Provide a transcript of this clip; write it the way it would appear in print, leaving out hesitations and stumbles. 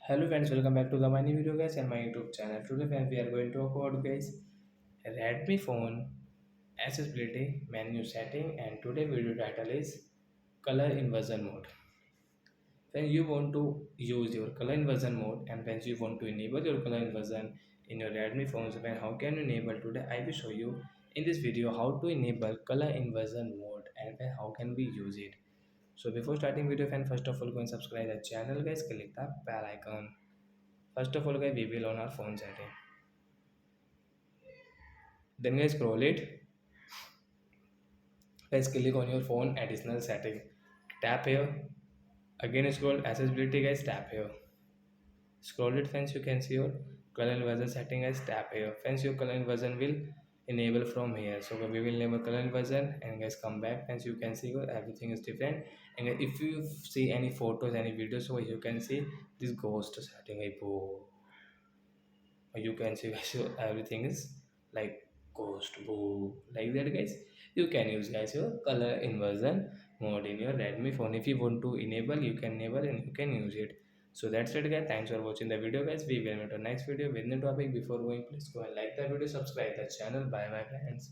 Hello friends, welcome back to the my new video guys and my YouTube channel. Today friends, we are going to talk about guys Redmi phone accessibility menu setting, and today video title is color inversion mode. When you want to use your color inversion mode and when you want to enable your color inversion in your Redmi phones, then how can you enable? Today I will show you in this video how to enable color inversion mode and then how can we use it. So before starting video friend, first of all go and subscribe the channel guys, click the bell icon. First of all guys, we will on our phone setting. Then guys, scroll it. Guys, click on your phone additional setting. Tap here. Again scroll accessibility guys. Tap here. Scroll it friends. You can see your color inversion setting guys. Tap here. Friends, your color inversion will enable from here. So we will enable color inversion and guys come back. Friends, you can see everything is different. And if you see any photos, any videos, so you can see this ghost setting. You can see guys everything is like ghost boo like that guys. You can use guys your color inversion mode in your Redmi phone. If you want to enable, you can enable and you can use it. So that's it guys, thanks for watching the video guys. We will meet on next video with new topic. Before going, please go and like the video, subscribe the channel. Bye my friends.